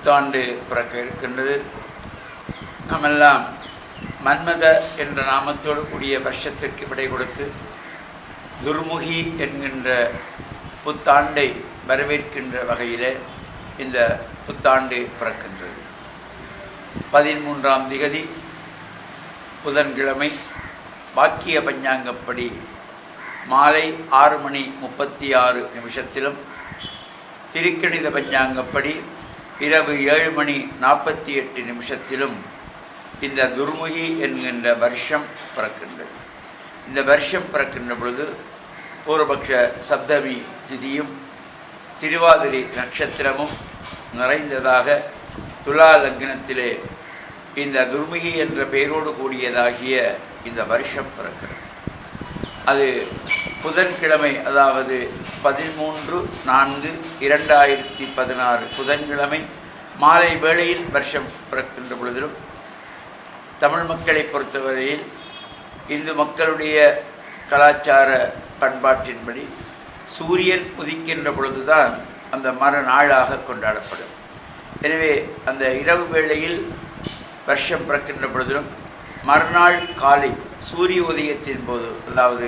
புத்தாண்டு பிறக்க இருக்கின்றது. நாமெல்லாம் மன்மத என்ற நாமத்தோடு கூடிய வருஷத்திற்கு விடை கொடுத்து துர்முகி என்கின்ற புத்தாண்டை வரவேற்கின்ற வகையில் இந்த புத்தாண்டு பிறக்கின்றது. 13ஆம் திகதி புதன்கிழமை வாக்கிய பஞ்சாங்கப்படி மாலை 6:36 திருக்கணித பஞ்சாங்கப்படி இரவு 7:48 இந்த துர்முகி என்கின்ற வருஷம் பிறக்கின்றது. இந்த வருஷம் பிறக்கின்ற பொழுது பூர்வபக்ஷ சப்தமி திதியும் திருவாதிரை நட்சத்திரமும் நிறைந்ததாக துலா லக்னத்திலே இந்த துர்முகி என்ற பெயரோடு கூடியதாகிய இந்த வருஷம் பிறக்கிறது. அது புதன்கிழமை, அதாவது 13/4/2016 புதன்கிழமை மாலை வேளையில் வருஷம் பிறக்கின்ற பொழுதிலும் தமிழ் மக்களை பொறுத்தவரையில் இந்து மக்களுடைய கலாச்சார பண்பாட்டின்படி சூரியன் உதிக்கின்ற பொழுதுதான் அந்த மறுநாளாக கொண்டாடப்படும். எனவே அந்த இரவு வேளையில் வருஷம் பிறக்கின்ற பொழுதிலும் மறுநாள் காலை சூரிய உதயத்தின் போது, அதாவது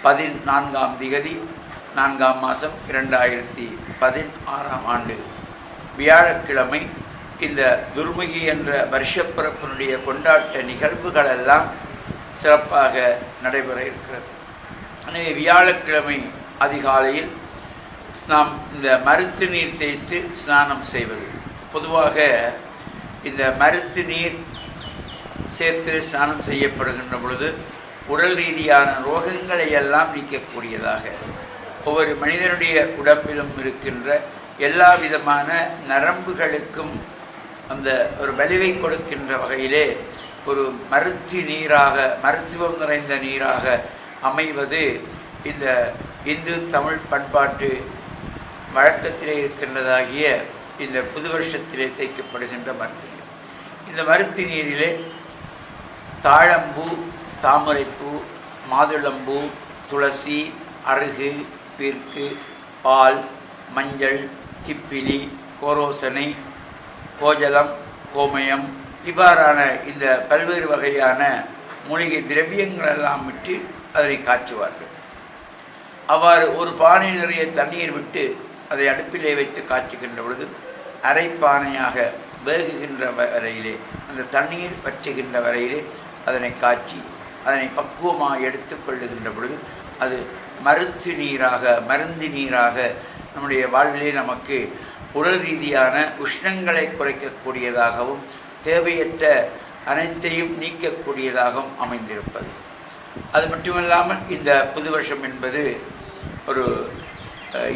14ஆம் திகதி 4ஆம் மாதம் 2016ஆம் ஆண்டு வியாழக்கிழமை இந்த துர்முகி என்ற வருஷப்பிறப்பினுடைய கொண்டாட்ட நிகழ்வுகளெல்லாம் சிறப்பாக நடைபெற இருக்கிறது. எனவே வியாழக்கிழமை அதிகாலையில் நாம் இந்த மருத்து நீர் தேய்த்து ஸ்நானம் செய்வது. பொதுவாக இந்த மருத்து நீர் சேர்த்து ஸ்நானம் செய்யப்படுகின்ற பொழுது உடல் ரீதியான ரோகங்களை எல்லாம் நீக்கக்கூடியதாக, ஒவ்வொரு மனிதனுடைய உடம்பிலும் இருக்கின்ற எல்லா விதமான நரம்புகளுக்கும் அந்த ஒரு வலிவை கொடுக்கின்ற வகையிலே ஒரு மருத்துவம் நிறைந்த நீராக அமைவது இந்த இந்து தமிழ் பண்பாட்டு வழக்கத்திலே இருக்கின்றதாகிய இந்த புது வருஷத்திலே தேய்க்கப்படுகின்ற மருத்து நீர். இந்த மருத்து நீரிலே தாழம்பூ, தாமரைப்பூ, மாதுளம்பூ, துளசி, அருகு, பீர்க்கு, பால், மஞ்சள், திப்பிலி, கோரோசனை, கோஜலம், கோமயம் இவ்வாறான இந்த பல்வேறு வகையான மூலிகை திரவியங்களெல்லாம் விட்டு அதனை காய்ச்சுவார்கள். அவ்வாறு ஒரு பானை நிறைய தண்ணீர் விட்டு அதை அடுப்பிலே வைத்து காய்ச்சுகின்ற பொழுது அரைப்பானையாக வேகுகின்ற வரையிலே, அந்த தண்ணீர் வற்றுகின்ற வரையிலே அதனை காய்ச்சி அதனை பக்குவமாக எடுத்து கொள்ளுகின்ற பொழுது அது மருந்து நீராக நம்முடைய வாழ்விலே நமக்கு உடல் ரீதியான உஷ்ணங்களை குறைக்கக்கூடியதாகவும் தேவையற்ற அனைத்தையும் நீக்கக்கூடியதாகவும் அமைந்திருப்பது. அது மட்டுமல்லாமல் இந்த புது வருஷம் என்பது ஒரு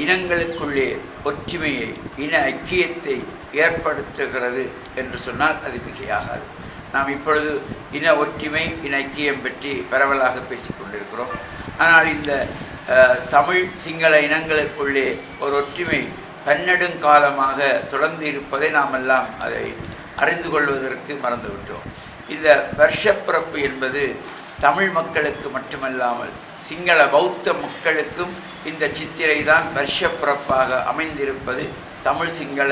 இனங்களுக்குள்ளே ஒற்றுமையை, இன ஐக்கியத்தை ஏற்படுத்துகிறது என்று சொன்னால் அது மிகையாகாது. நாம் இப்பொழுது இன ஒற்றுமை, இன ஐக்கியம் பற்றி பரவலாக பேசிக்கொண்டிருக்கிறோம். ஆனால் இந்த தமிழ் சிங்கள இனங்களுக்குள்ளே ஒரு ஒற்றுமை பன்னெடுங்காலமாக தொடர்ந்து இருப்பதை நாம் எல்லாம் அதை அறிந்து கொள்வதற்கு மறந்துவிட்டோம். இந்த வருஷப்பிறப்பு என்பது தமிழ் மக்களுக்கு மட்டுமல்லாமல் சிங்கள பௌத்த மக்களுக்கும் இந்த சித்திரை தான் வருஷப்பிறப்பாக அமைந்திருப்பது தமிழ் சிங்கள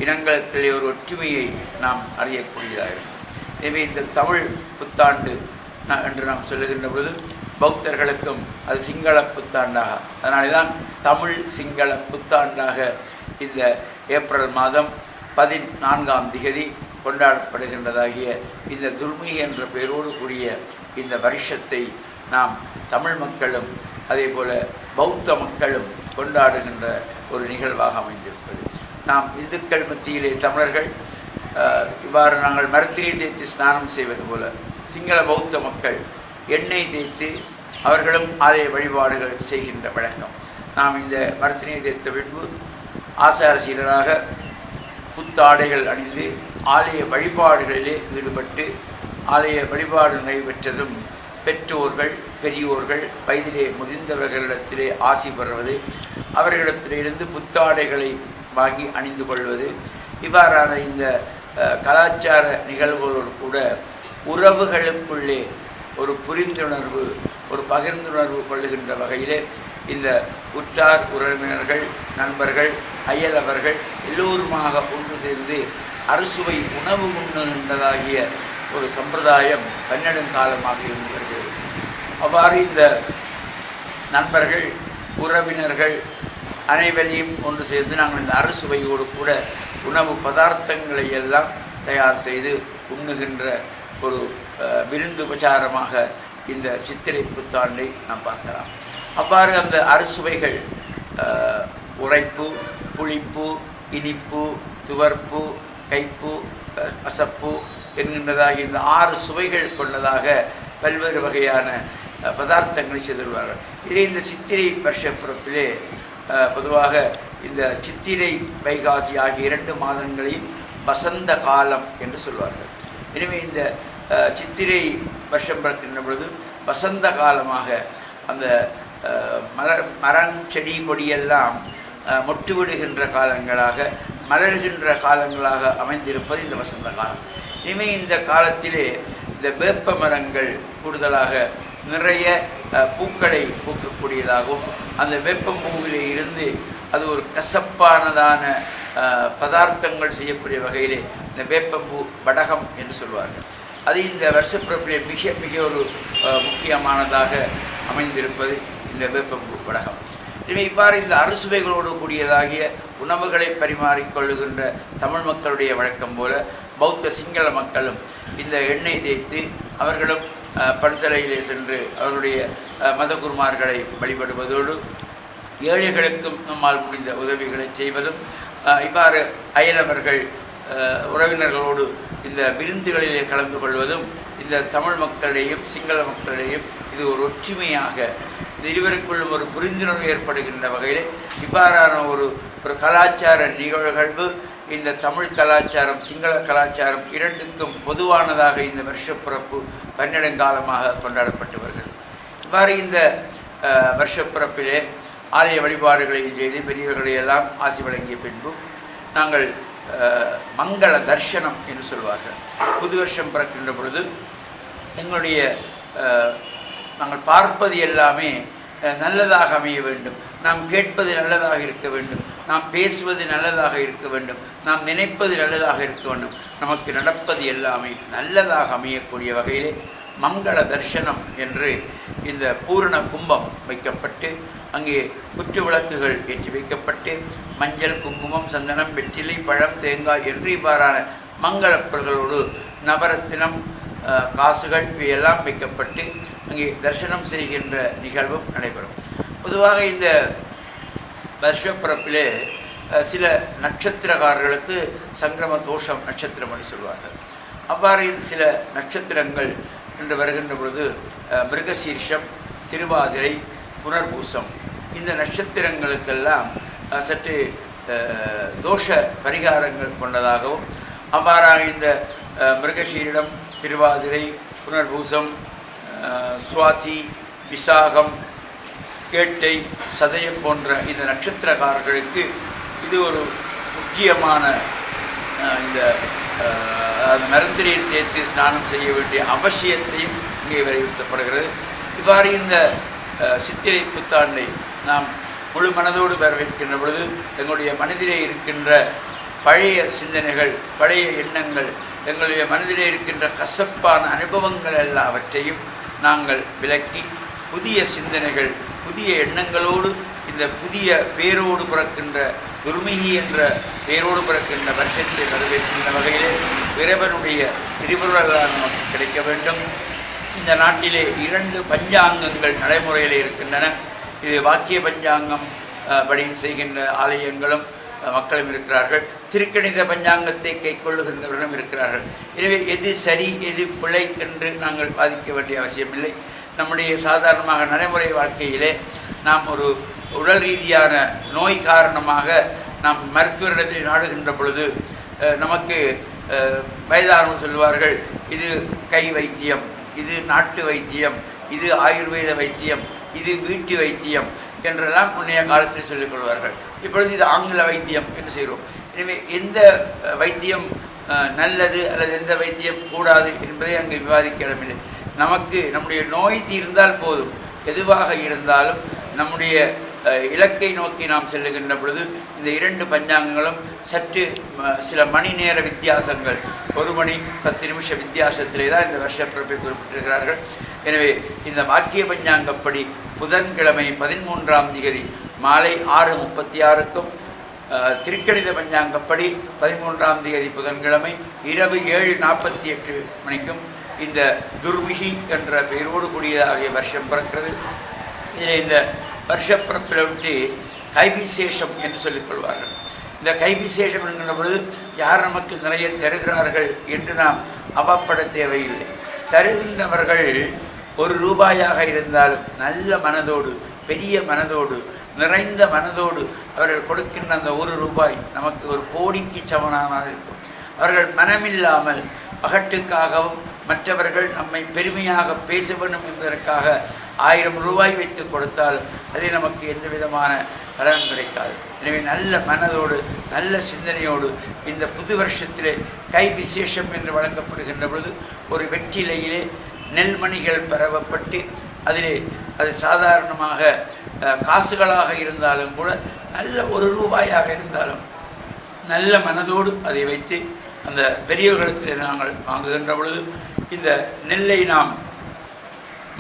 இனங்களுக்குள்ளே ஒரு ஒற்றுமையை நாம் அறியக்கூடியதாக இருக்கும். எனவே இந்த தமிழ் புத்தாண்டு என்று நாம் சொல்லுகின்ற பொழுது பௌத்தர்களுக்கும் அது சிங்கள புத்தாண்டாக, அதனால தான் தமிழ் சிங்கள புத்தாண்டாக இந்த ஏப்ரல் மாதம் 14ஆம் திகதி கொண்டாடப்படுகின்றதாகிய இந்த துர்முகி என்ற பெயரோடு கூடிய இந்த வருஷத்தை நாம் தமிழ் மக்களும் அதே போல பௌத்த மக்களும் கொண்டாடுகின்ற ஒரு நிகழ்வாக அமைந்திருப்பது. நாம் இந்துக்கள் மத்தியிலே தமிழர்கள் இவ்வாறு நாங்கள் மரத்தினை தேய்த்து ஸ்நானம் செய்வது போல சிங்கள பௌத்த மக்கள் எண்ணெய் தேய்த்து அவர்களும் ஆலய வழிபாடுகள் செய்கின்ற வழக்கம். நாம் இந்த மரத்தினை தேய்த்த பின்பு ஆசார சீலராக புத்தாடைகள் அணிந்து ஆலய வழிபாடுகளிலே ஈடுபட்டு ஆலய வழிபாடு நடைபெற்றதும் பெற்றோர்கள், பெரியோர்கள், வயதிலே முதிர்ந்தவர்களிடத்திலே ஆசி பெறுவது, அவர்களிடத்திலிருந்து புத்தாடைகளை வாங்கி அணிந்து கொள்வது, இவ்வாறான இந்த கலாச்சார நிகழ்வுகளோடு கூட உறவுகளுக்குள்ளே ஒரு புரிந்துணர்வு ஒரு பகிர்ந்துணர்வு கொள்ளுகின்ற வகையிலே இந்த உற்றார் உறவினர்கள், நண்பர்கள், அயலவர்கள் எல்லோருமாக ஒன்று சேர்ந்து அறுசுவை உணவு உண்ணுகின்றதாகிய ஒரு சம்பிரதாயம் பன்னெடுங்காலமாக இருந்து வருகிறது. அவ்வாறு இந்த நண்பர்கள், உறவினர்கள் அனைவரையும் ஒன்று சேர்ந்து நாங்கள் இந்த அறுசுவையோடு கூட உணவு பதார்த்தங்களை எல்லாம் தயார் செய்து உண்ணுகின்ற ஒரு விருந்து உபச்சாரமாக இந்த சித்திரை புத்தாண்டை நாம் பார்க்கலாம். அவ்வாறு அந்த அறுசுவைகள் உரைப்பு, புளிப்பு, இனிப்பு, துவர்ப்பு, கைப்பு, கசப்பு என்கின்றதாக இந்த 6 சுவைகள் கொண்டதாக பல்வேறு வகையான பதார்த்தங்களை செய்திருவார்கள். இதே இந்த சித்திரை வருஷ பிறப்பிலே பொதுவாக இந்த சித்திரை, வைகாசி ஆகிய 2 மாதங்களையும் வசந்த காலம் என்று சொல்வார்கள். எனவே இந்த சித்திரை வருஷம் பிறக்கின்ற பொழுது வசந்த காலமாக அந்த மரம், செடி, கொடியெல்லாம் மொட்டு விடுகின்ற காலங்களாக, மலர்கின்ற காலங்களாக அமைந்திருப்பது இந்த வசந்த காலம். இனிமேல் இந்த காலத்திலே இந்த வேப்ப மரங்கள் கூடுதலாக நிறைய பூக்களை பூக்கக்கூடியதாகவும், அந்த வேப்பம்பூவிலே இருந்து அது ஒரு கசப்பானதான பதார்த்தங்கள் செய்யக்கூடிய வகையிலே இந்த வேப்பம்பூ வடகம் என்று சொல்வார்கள். அது இந்த வருஷப்பிறப்பிலே மிக மிக ஒரு முக்கியமானதாக அமைந்திருப்பது இந்த வேப்பம்பூ வடகம். எனவே இவ்வாறு இந்த அறுசுவைகளோடு கூடியதாகிய உணவுகளை பரிமாறிக்கொள்ளுகின்ற தமிழ் மக்களுடைய வழக்கம் போல பௌத்த சிங்கள மக்களும் இந்த எண்ணெய் தேய்த்து அவர்களும் பன்சலையிலே சென்று அவர்களுடைய மதகுருமார்களை வழிபடுவதோடு ஏழைகளுக்கும் நம்மால் முடிந்த உதவிகளை செய்வதும், இவ்வாறு அயலவர்கள் உறவினர்களோடு இந்த விருந்துகளிலே கலந்து கொள்வதும் இந்த தமிழ் மக்களிடையும் சிங்கள மக்களிடையும் இது ஒரு ஒற்றுமையாக இந்த இருவருக்குள்ளும் ஒரு புரிந்துணர்வு ஏற்படுகின்ற வகையில் இவ்வாறான ஒரு கலாச்சார நிகழ்வு இந்த தமிழ் கலாச்சாரம், சிங்கள கலாச்சாரம் இரண்டுக்கும் பொதுவானதாக இந்த வருஷப்பிறப்பு பன்னெடுங்காலமாக கொண்டாடப்பட்டு வருகிறது. இவ்வாறு இந்த வருஷப்பிறப்பிலே ஆலய வழிபாடுகளை செய்து பெரியவர்களையெல்லாம் ஆசி வழங்கிய பின்பு நாங்கள் மங்கள தர்சனம் என்று சொல்வார்கள். புது வருஷம் பிறக்கின்ற பொழுது எங்களுடைய நாங்கள் பார்ப்பது எல்லாமே நல்லதாக அமைய வேண்டும், நாம் கேட்பது நல்லதாக இருக்க வேண்டும், நாம் பேசுவது நல்லதாக இருக்க வேண்டும், நாம் நினைப்பது நல்லதாக இருக்க வேண்டும், நமக்கு நடப்பது எல்லாமே நல்லதாக அமையக்கூடிய வகையிலே மங்கள தர்சனம் என்று இந்த பூரண கும்பம் வைக்கப்பட்டு அங்கே குற்று விளக்குகள் ஏற்றி வைக்கப்பட்டு மஞ்சள், குங்குமம், சந்தனம், வெற்றிலை, பழம், தேங்காய் என்று இவ்வாறான மங்களப்பொருள்களோடு நவரத்தினம், காசுகள் இவையெல்லாம் வைக்கப்பட்டு அங்கே தரிசனம் செய்கின்ற நிகழ்வும் நடைபெறும். பொதுவாக இந்த வருஷப்பிறப்பிலே சில நட்சத்திரக்காரர்களுக்கு சங்கிரம தோஷம் நட்சத்திரம் என்று சொல்வார்கள். அவ்வாறு சில நட்சத்திரங்கள் என்று வருகின்ற பொழுது மிருகசீர்ஷம், திருவாதிரை, புனர்பூசம் இந்த நட்சத்திரங்களுக்கெல்லாம் சற்று தோஷ பரிகாரங்கள் கொண்டதாகவும், அவ்வாறாக இந்த மிருகசீரிடம், திருவாதிரை, புனர்பூசம், சுவாதி, விசாகம், கேட்டை, சதயம் போன்ற இந்த நட்சத்திரக்காரர்களுக்கு இது ஒரு முக்கியமான இந்த மருந்திரியில் தேய்த்து ஸ்நானம் செய்ய வேண்டிய அவசியத்தையும் இங்கே வலியுறுத்தப்படுகிறது. இவ்வாறு இந்த சித்திரை புத்தாண்டை நாம் முழு மனதோடு வரவேற்கின்ற பொழுது எங்களுடைய மனதிலே இருக்கின்ற பழைய சிந்தனைகள், பழைய எண்ணங்கள், எங்களுடைய மனதிலே இருக்கின்ற கசப்பான அனுபவங்கள் எல்லாவற்றையும் நாங்கள் விலக்கி புதிய சிந்தனைகள், புதிய எண்ணங்களோடு இந்த புதிய பேரோடு பிறக்கின்ற துர்மிகி என்ற பேரோடு பிறக்கின்ற வருஷத்தை வரவேற்கின்ற வகையிலே இறைவனுடைய திருவுருளால் நமக்கு கிடைக்க வேண்டும். இந்த நாட்டிலே 2 பஞ்சாங்கங்கள் நடைமுறையில் இருக்கின்றன. இது வாக்கிய பஞ்சாங்கம் படி செய்கின்ற ஆலயங்களும் மக்களும் இருக்கிறார்கள். திருக்கணித பஞ்சாங்கத்தை கைக்கொள்ளுகின்றவர்களும் இருக்கிறார்கள். எனவே எது சரி எது பிழை என்று நாங்கள் பாதிக்க வேண்டிய அவசியமில்லை. நம்முடைய சாதாரணமாக நடைமுறை வாழ்க்கையிலே நாம் ஒரு உடல் ரீதியான நோய் காரணமாக நாம் மருத்துவரிடத்தில் நாடுகின்ற பொழுது நமக்கு வயதானவர்கள் சொல்வார்கள், இது கை வைத்தியம், இது நாட்டு வைத்தியம், இது ஆயுர்வேத வைத்தியம், இது வீட்டு வைத்தியம் என்றெல்லாம் முன்னைய காலத்தில் சொல்லிக் கொள்வார்கள். இப்பொழுது இது ஆங்கில வைத்தியம் என்று செய்கிறோம். எனவே எந்த வைத்தியம் நல்லது அல்லது எந்த வைத்தியம் கூடாது என்பதை அங்கு விவாதிக்க இடமில்லை. நமக்கு நம்முடைய நோய் தீர்ந்தால் போதும். எதுவாக இருந்தாலும் நம்முடைய இலக்கை நோக்கி நாம் செல்லுகின்ற பொழுது இந்த 2 பஞ்சாங்கங்களும் சற்று சில மணி நேர வித்தியாசங்கள், 1 மணி 10 நிமிஷ வித்தியாசத்திலே தான் இந்த வருஷப்பிறப்பை குறிப்பிட்டிருக்கிறார்கள். எனவே இந்த வாக்கிய பஞ்சாங்கப்படி புதன்கிழமை 13ஆம் திகதி மாலை 6:36க்கும், திருக்கணித பஞ்சாங்கப்படி 13ஆம் திகதி புதன்கிழமை இரவு 7:48 மணிக்கும் இந்த துர்மிகி என்ற பெயரோடு கூடியதாகிய வருஷம் பிறக்கிறது. இதில் இந்த வருஷப்பிறப்பில் விட்டு கைவிசேஷம் என்று சொல்லிக் கொள்வார்கள். இந்த கைவிசேஷம் என்கின்ற பொழுது யார் நமக்கு நிறைய தருகிறார்கள் என்று நாம் அவப்பட தேவையில்லை. தருகின்றவர்கள் 1 ரூபாயாக இருந்தாலும் நல்ல மனதோடு, பெரிய மனதோடு, நிறைந்த மனதோடு அவர்கள் கொடுக்கின்ற அந்த 1 ரூபாய் நமக்கு 1 கோடிக்கு சமனாக இருக்கும். அவர்கள் மனமில்லாமல் பகட்டுக்காகவும் மற்றவர்கள் நம்மை பெருமையாக பேச வேண்டும் என்பதற்காக 1000 ரூபாய் வைத்து கொடுத்தால் அது நமக்கு எந்த விதமான பலன் கிடைக்காது. எனவே நல்ல மனதோடு, நல்ல சிந்தனையோடு இந்த புது வருஷத்திலே கை விசேஷம் என்று வழங்கப்படுகின்ற பொழுது ஒரு வெற்றிலையிலே நெல்மணிகள் பரவப்பட்டு அதிலே அது சாதாரணமாக காசுகளாக இருந்தாலும் கூட நல்ல 1 ரூபாயாக இருந்தாலும் நல்ல மனதோடு அதை வைத்து அந்த பெரியவர்களிடத்திலே நாங்கள் வாங்குகின்ற பொழுது இந்த நெல்லை நாம்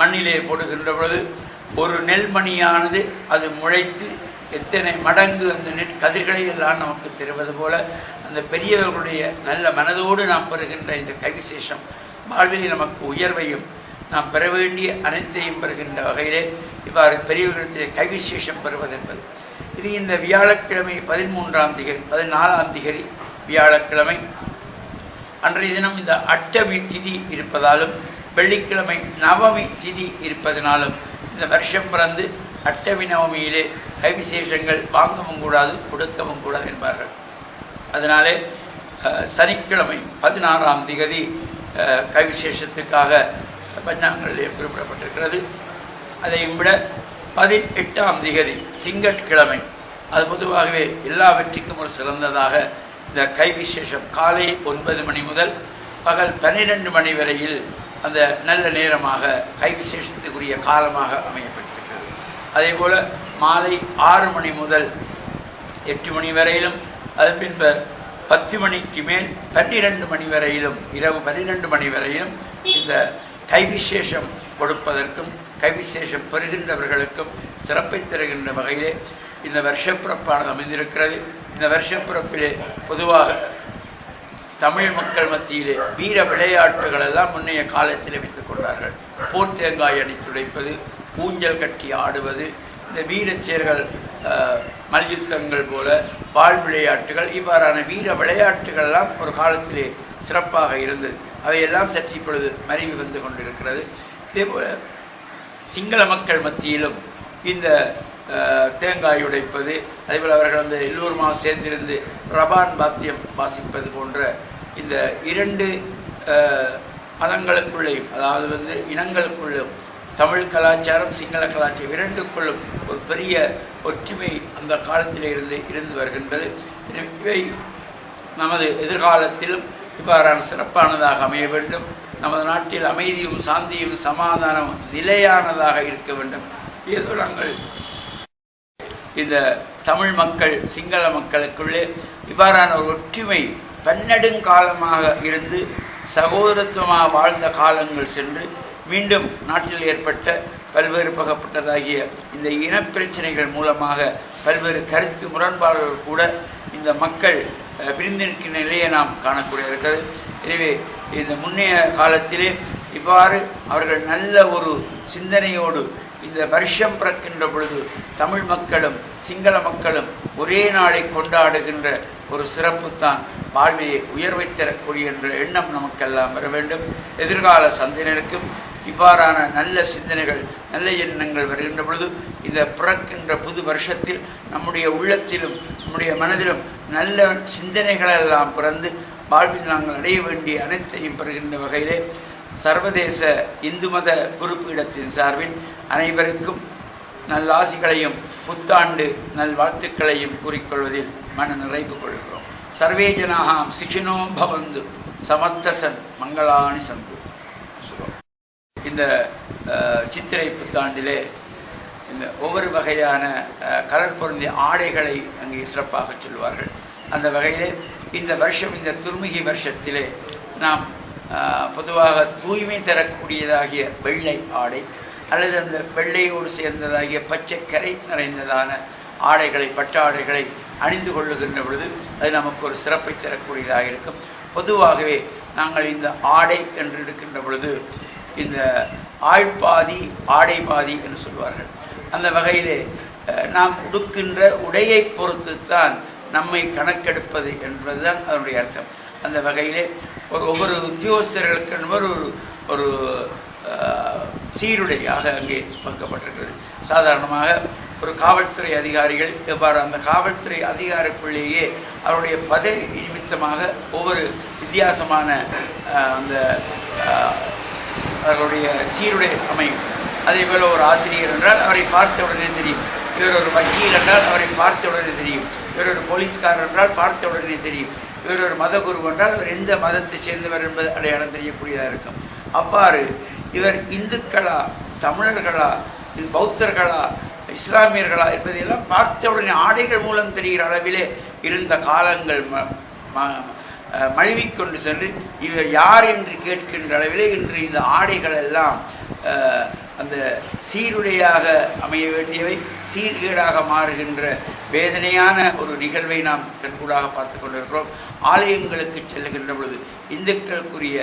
மண்ணிலே போடுகின்ற பொழுது ஒரு நெல்மணியானது அது முளைத்து எத்தனை மடங்கு அந்த கதிர்களை எல்லாம் நமக்கு தருவது போல அந்த பெரியவர்களுடைய நல்ல மனதோடு நாம் பெறுகின்ற இந்த கைவிசேஷம் வாழ்விலே நமக்கு உயர்வையும் நாம் பெற வேண்டிய அனைத்தையும் பெறுகின்ற வகையிலே இவ்வாறு பெரியவர்களிடத்திலே கைவிசேஷம் பெறுவது என்பது. இது இந்த வியாழக்கிழமை 14ஆம் திகதி வியாழக்கிழமை அன்றைய தினம் இந்த அஷ்டமி திதி இருப்பதாலும் வெள்ளிக்கிழமை நவமி திதி இருப்பதனாலும் இந்த வருஷம் பிறந்து அஷ்டமி நவமியிலே கைவிசேஷங்கள் வாங்கவும் கூடாது, கொடுக்கவும் கூடாது என்பார்கள். அதனாலே சனிக்கிழமை 16ஆம் திகதி கைவிசேஷத்துக்காக பஞ்சாங்கங்களிலே குறிப்பிடப்பட்டிருக்கிறது. அதையும் விட 18ஆம் திகதி திங்கட்கிழமை அது பொதுவாகவே எல்லாவற்றிற்கும் ஒரு சிறந்ததாக இந்த கைவிசேஷம் காலை 9 மணி முதல் பகல் 12 மணி வரையில் அந்த நல்ல நேரமாக கைவிசேஷத்துக்குரிய காலமாக அமையப்பட்டிருக்கிறது. அதே போல் மாலை 6 மணி முதல் 8 மணி வரையிலும், அது பின்பு 10 மணிக்கு மேல் 12 மணி வரையிலும், இரவு 12 மணி வரையிலும் இந்த கைவிசேஷம் கொடுப்பதற்கும் கைவிசேஷம் பெறுகின்றவர்களுக்கும் சிறப்பை தருகின்ற வகையிலே இந்த வருஷப்பிறப்பானது அமைந்திருக்கிறது. இந்த வருஷப்பிறப்பிலே பொதுவாக தமிழ் மக்கள் மத்தியிலே வீர விளையாட்டுகள் எல்லாம் முன்னைய காலத்தில் வைத்துக் கொண்டார்கள். போர் தேங்காய் அணி துடைப்பது, ஊஞ்சல் கட்டி ஆடுவது, இந்த வீரச்சேர்கள் மல்யுத்தங்கள் போல வாழ் விளையாட்டுகள், இவ்வாறான வீர விளையாட்டுகள் எல்லாம் ஒரு காலத்திலே சிறப்பாக இருந்தது. அவையெல்லாம் சற்று இப்பொழுது மறைவு வந்து கொண்டிருக்கிறது. இதேபோல் சிங்கள மக்கள் மத்தியிலும் இந்த தேங்காய் உடைப்பது, அதேபோல் அவர்கள் வந்து எல்லோருமாக சேர்ந்திருந்து ரபான் வாத்தியம் வாசிப்பது போன்ற இந்த 2 மதங்களுக்குள்ளேயும், அதாவது வந்து இனங்களுக்குள்ளும், தமிழ் கலாச்சாரம் சிங்கள கலாச்சாரம் 2க்குள்ளும் ஒரு பெரிய ஒற்றுமை அந்த காலத்திலே இருந்து வருகின்றது. இவை நமது எதிர்காலத்திலும் இவ்வாறான சிறப்பானதாக அமைய வேண்டும். நமது நாட்டில் அமைதியும் சாந்தியும் சமாதானமும் நிலையானதாக இருக்க வேண்டும். ஏதோ நாங்கள் இந்த தமிழ் மக்கள் சிங்கள மக்களுக்குள்ளே இவ்வாறான ஒரு ஒற்றுமை பன்னெடுங்காலமாக இருந்து சகோதரத்துவமாக வாழ்ந்த காலங்கள் சென்று மீண்டும் நாட்டில் ஏற்பட்ட பல்வேறு பகப்பட்டதாகிய இந்த இனப்பிரச்சனைகள் மூலமாக பல்வேறு கருத்து முரண்பாடுகள் கூட இந்த மக்கள் பிரிந்திருக்கிற நிலையை நாம் காணக்கூடிய இருக்கிறது. எனவே இந்த முன்னைய காலத்திலே இவ்வாறு அவர்கள் நல்ல ஒரு சிந்தனையோடு இந்த வருஷம் பிறக்கின்ற பொழுது தமிழ் மக்களும் சிங்கள மக்களும் ஒரே நாளை கொண்டாடுகின்ற ஒரு சிறப்புத்தான் வாழ்வையை உயர்வை தரக்கூடிய என்ற எண்ணம் நமக்கெல்லாம் வர வேண்டும். எதிர்கால சந்ததியினருக்கும் இவ்வாறான நல்ல சிந்தனைகள் நல்ல எண்ணங்கள் வருகின்ற பொழுது இந்த பிறக்கின்ற புது வருஷத்தில் நம்முடைய உள்ளத்திலும் நம்முடைய மனதிலும் நல்ல சிந்தனைகளெல்லாம் பிறந்து வாழ்வில் நாங்கள் அடைய வேண்டிய அனைத்தையும் பெறுகின்ற வகையிலே சர்வதேச இந்து மத குறிப்பீடத்தின் சார்பில் அனைவருக்கும் நல்லாசிகளையும் புத்தாண்டு நல்வாழ்த்துக்களையும் கூறிக்கொள்வதில் மன நிறைவு கொள்கிறோம். சர்வே ஜனாஹாம் சுகினோ பவந்து சமஸ்தசன் மங்களானி சந்து. இந்த சித்திரை புத்தாண்டிலே இந்த ஒவ்வொரு வகையான கலர் பொருந்திய ஆடைகளை அங்கே சிறப்பாக சொல்லுவார்கள். அந்த வகையிலே இந்த வருஷம், இந்த துர்முகி வருஷத்திலே நாம் பொதுவாக தூய்மை தரக்கூடியதாகிய வெள்ளை ஆடை அல்லது அந்த வெள்ளையோடு சேர்ந்ததாகிய பச்சை கரை நிறைந்ததான ஆடைகளை, பட்டாடைகளை அணிந்து கொள்ளுகின்ற பொழுது அது நமக்கு ஒரு சிறப்பை தரக்கூடியதாக இருக்கும். பொதுவாகவே நாங்கள் இந்த ஆடை என்று எடுக்கின்ற பொழுது இந்த ஆழ்பாதி ஆடை பாதி என்று சொல்வார்கள். அந்த வகையிலே நாம் உடுக்கின்ற உடையை பொறுத்து தான் நம்மை கணக்கெடுப்பது என்பதுதான் அதனுடைய அர்த்தம். அந்த வகையிலே ஒவ்வொரு உத்தியோகஸ்தர்களுக்கு ஒரு சீருடையாக அங்கே வைக்கப்பட்டிருக்கிறது. சாதாரணமாக ஒரு காவல்துறை அதிகாரிகள் எவ்வாறு அந்த காவல்துறை அதிகாரிக்குள்ளேயே அவருடைய பதவி நிமித்தமாக ஒவ்வொரு வித்தியாசமான அந்த அவர்களுடைய சீருடை அமையும். அதே போல் ஒரு ஆசிரியர் என்றால் அவரை பார்த்த உடனே தெரியும். இவர் ஒரு வக்கீல் என்றால் அவரை பார்த்த உடனே தெரியும். இவர் ஒரு போலீஸ்காரர் என்றால் பார்த்த உடனே தெரியும். இவர் ஒரு மத குரு என்றால் அவர் எந்த மதத்தை சேர்ந்தவர் என்பது அடையாளம் தெரியக்கூடியதாக இருக்கும். அவ்வாறு இவர் இந்துக்களா, தமிழர்களா, இது பௌத்தர்களா, இஸ்லாமியர்களா என்பதையெல்லாம் பார்த்தவுடனே ஆடைகள் மூலம் தெரிகிற அளவிலே இருந்த காலங்கள் மழுவிக்கொண்டு சென்று இவர் யார் என்று கேட்கின்ற அளவிலே இன்று இந்த ஆடைகள் எல்லாம் அந்த சீருடையாக அமைய வேண்டியவை சீர்கேடாக மாறுகின்ற வேதனையான ஒரு நிகழ்வை நாம் கண்கூடாக பார்த்து கொண்டிருக்கிறோம். ஆலயங்களுக்கு செல்லுகின்ற பொழுது இந்துக்களுக்குரிய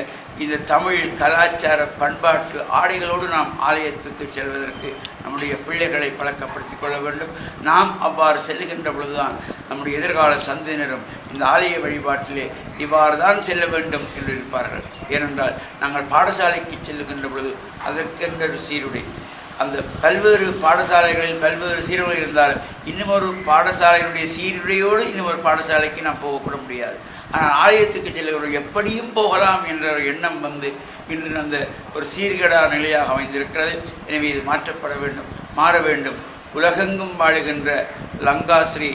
இந்த தமிழ் கலாச்சார பண்பாட்டு ஆடைகளோடு நாம் ஆலயத்துக்கு செல்வதற்கு நம்முடைய பிள்ளைகளை பழக்கப்படுத்திக் கொள்ள வேண்டும். நாம் அவ்வாறு செல்லுகின்ற பொழுதுதான் நம்முடைய எதிர்கால சந்ததியினரும் இந்த ஆலய வழிபாட்டிலே இவ்வாறு தான் செல்ல வேண்டும் என்று இருப்பார்கள். ஏனென்றால் நாங்கள் பாடசாலைக்கு செல்லுகின்ற பொழுது அதற்கென்ற ஒரு சீருடை, அந்த பல்வேறு பாடசாலைகளில் பல்வேறு சீருடை இருந்தாலும் இன்னும் ஒரு பாடசாலையினுடைய சீருடையோடு இன்னும் ஒரு பாடசாலைக்கு நாம் போகக்கூட முடியாது. ஆனால் ஆலயத்துக்கு செல்லுகிற எப்படியும் போகலாம் என்ற ஒரு எண்ணம் வந்து இன்று அந்த ஒரு சீர்கேடான நிலையாக அமைந்திருக்கிறது. எனவே இது மாற்றப்பட வேண்டும், மாற வேண்டும். உலகெங்கும் வாழுகின்ற லங்காஸ்ரீ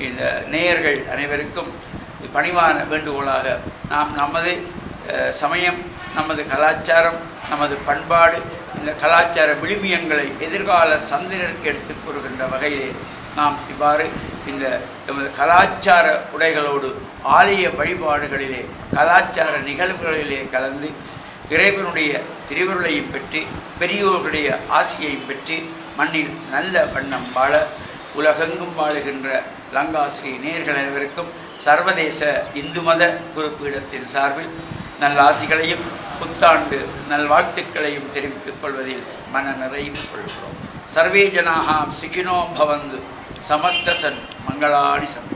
இந்த நேயர்கள் அனைவருக்கும் பணிவான வேண்டுகோளாக நாம் நமது சமயம், நமது கலாச்சாரம், நமது பண்பாடு, இந்த கலாச்சார விழுமியங்களை எதிர்கால சந்ததியினருக்கு எடுத்துக் கூறுகின்ற வகையிலே நாம் இவ்வாறு இந்த நமது கலாச்சார உடைகளோடு ஆலய வழிபாடுகளிலே கலாச்சார நிகழ்வுகளிலே கலந்து இறைவனுடைய திருவருளையும் பெற்று பெரியோர்களுடைய ஆசியையும் பெற்று மண்ணில் நல்ல வண்ணம் வாழ உலகெங்கும் வாழுகின்ற லங்காஸ்ரீ நேயர்கள் அனைவருக்கும் சர்வதேச இந்து மத குருப்பீடத்தின் சார்பில் நல்ல ஆசிகளையும் புத்தாண்டு நல்வாழ்த்துக்களையும் தெரிவித்துக் கொள்வதில் மன நிறைவு கொள்கிறோம். சர்வே ஜனாக சுகினோ பவந்து சமஸ்த சன் மங்களாணி சன்.